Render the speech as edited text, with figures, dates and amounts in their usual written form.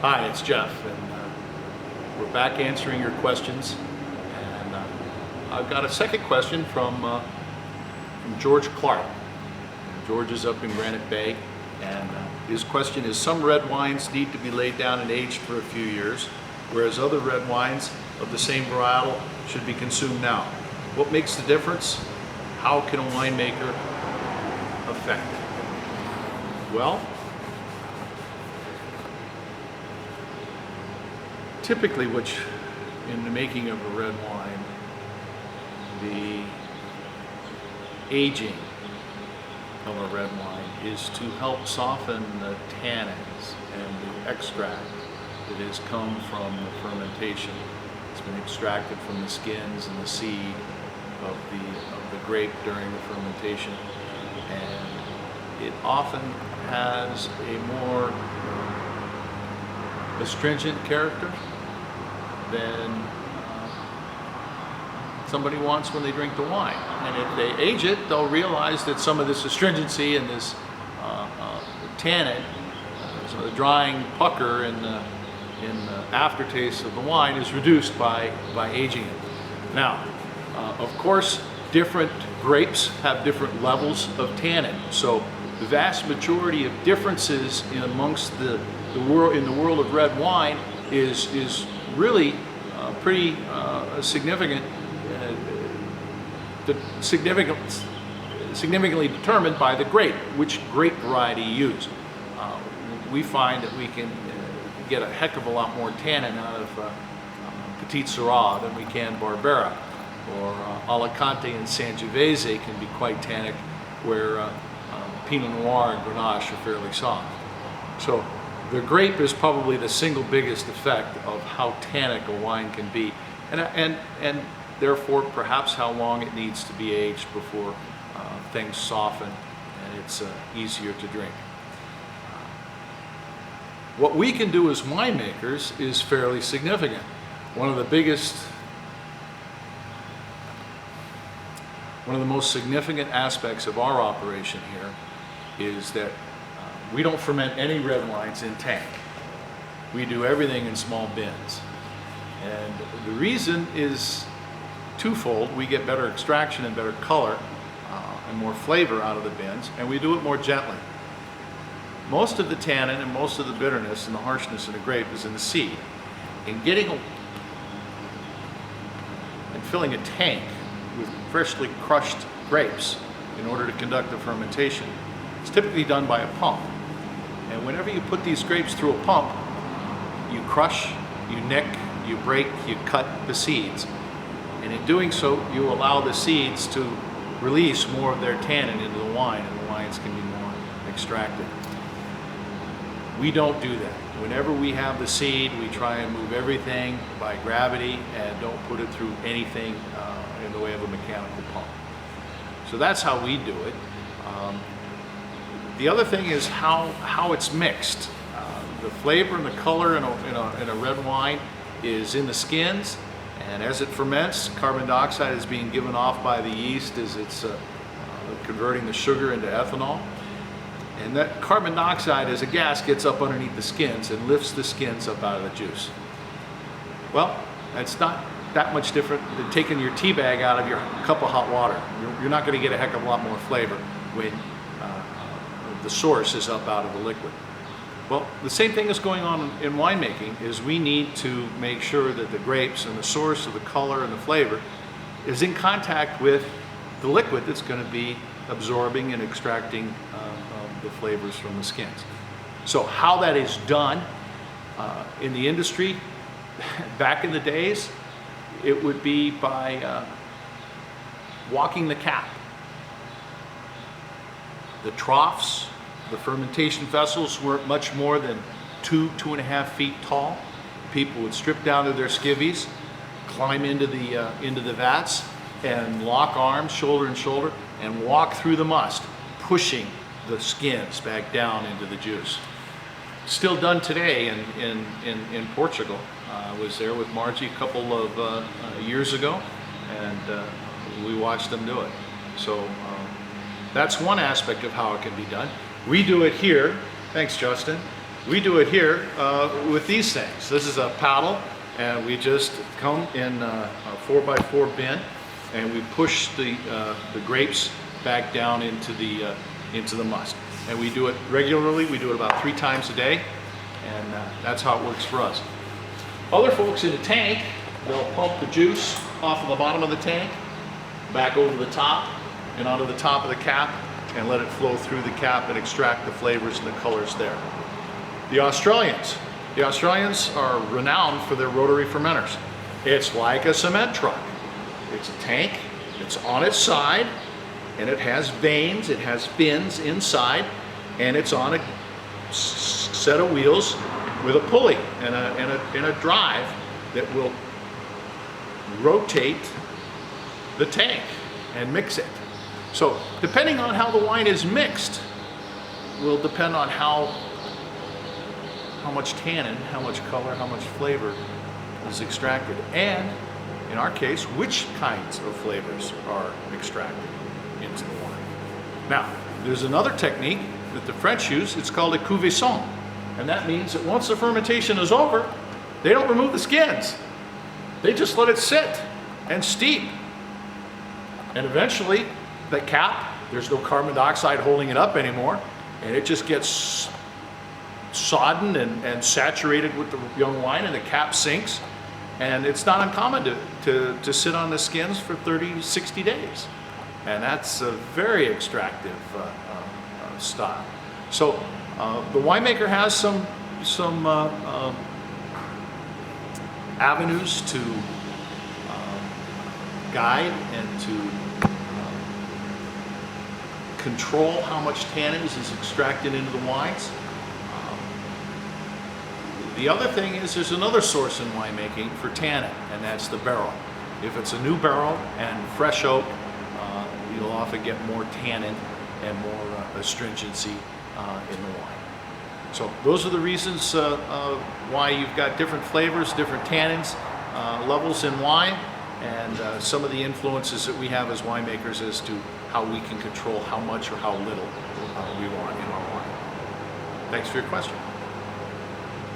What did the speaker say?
Hi, it's Jeff, and we're back answering your questions. And I've got a second question from George Clark. And George is up in Granite Bay, and his question is: some red wines need to be laid down and aged for a few years, whereas other red wines of the same varietal should be consumed now. What makes the difference? How can a winemaker affect it? Well, typically, in the making of a red wine, the aging of a red wine is to help soften the tannins and the extract that has come from the fermentation. It's been extracted from the skins and the seed of the grape during the fermentation, and it often has a more astringent character than somebody wants when they drink the wine. And if they age it, they'll realize that some of this astringency and this tannin, so the drying pucker in the aftertaste of the wine is reduced by aging it. Now, of course, different grapes have different levels of tannin. So the vast majority of differences amongst the world of red wine is really pretty significantly determined by the grape, which grape variety you use. We find that we can get a heck of a lot more tannin out of Petit Syrah than we can Barbera, or Alicante and Sangiovese can be quite tannic, where Pinot Noir and Grenache are fairly soft. So the grape is probably the single biggest effect of how tannic a wine can be, and therefore perhaps how long it needs to be aged before things soften and it's easier to drink. What we can do as winemakers is fairly significant. One of the most significant aspects of our operation here is that we don't ferment any red wines in tank. We do everything in small bins. And the reason is twofold. We get better extraction and better color and more flavor out of the bins, and we do it more gently. Most of the tannin and most of the bitterness and the harshness in the grape is in the seed. And filling a tank with freshly crushed grapes in order to conduct the fermentation, it's typically done by a pump. And whenever you put these grapes through a pump, you crush, you nick, you break, you cut the seeds. And in doing so, you allow the seeds to release more of their tannin into the wine, and the wines can be more extracted. We don't do that. Whenever we have the seed, we try and move everything by gravity and don't put it through anything in the way of a mechanical pump. So that's how we do it. The other thing is how it's mixed. The flavor and the color in a red wine is in the skins, and as it ferments, carbon dioxide is being given off by the yeast as it's converting the sugar into ethanol. And that carbon dioxide as a gas gets up underneath the skins and lifts the skins up out of the juice. Well, it's not that much different than taking your tea bag out of your cup of hot water. You're not going to get a heck of a lot more flavor when the source is up out of the liquid. Well, the same thing is going on in winemaking. Is we need to make sure that the grapes and the source of the color and the flavor is in contact with the liquid that's going to be absorbing and extracting the flavors from the skins. So how that is done in the industry, back in the days, it would be by walking the cap. The troughs, the fermentation vessels weren't much more than 2.5 feet tall. People would strip down to their skivvies, climb into the vats, and lock arms shoulder and shoulder and walk through the must, pushing the skins back down into the juice. Still done today in Portugal. I was there with Margie a couple of years ago, and we watched them do it. So that's one aspect of how it can be done. We do it here, thanks Justin, We do it here with these things. This is a paddle, and we just come in a 4x4 bin, and we push the grapes back down into the must. And we do it regularly. We do it about 3 times a day, and that's how it works for us. Other folks in the tank, they'll pump the juice off of the bottom of the tank, back over the top, and onto the top of the cap, and let it flow through the cap and extract the flavors and the colors there. The Australians are renowned for their rotary fermenters. It's like a cement truck. It's a tank, it's on its side, and it has vanes, it has fins inside, and it's on a set of wheels with a pulley and a drive that will rotate the tank and mix it. So depending on how the wine is mixed will depend on how much tannin, how much color, how much flavor is extracted, and in our case, which kinds of flavors are extracted into the wine. Now, there's another technique that the French use. It's called a cuvaison, and that means that once the fermentation is over, they don't remove the skins. They just let it sit and steep, and eventually the cap, there's no carbon dioxide holding it up anymore, and it just gets sodden and saturated with the young wine, and the cap sinks, and it's not uncommon to sit on the skins for 30-60 days, and that's a very extractive style. So the winemaker has some avenues to guide and to control how much tannins is extracted into the wines. The other thing is there's another source in winemaking for tannin, and that's the barrel. If it's a new barrel and fresh oak, you'll often get more tannin and more astringency in the wine. So those are the reasons why you've got different flavors, different tannins levels in wine, and some of the influences that we have as winemakers as to how we can control how much or how little we want in our wine. Thanks for your question.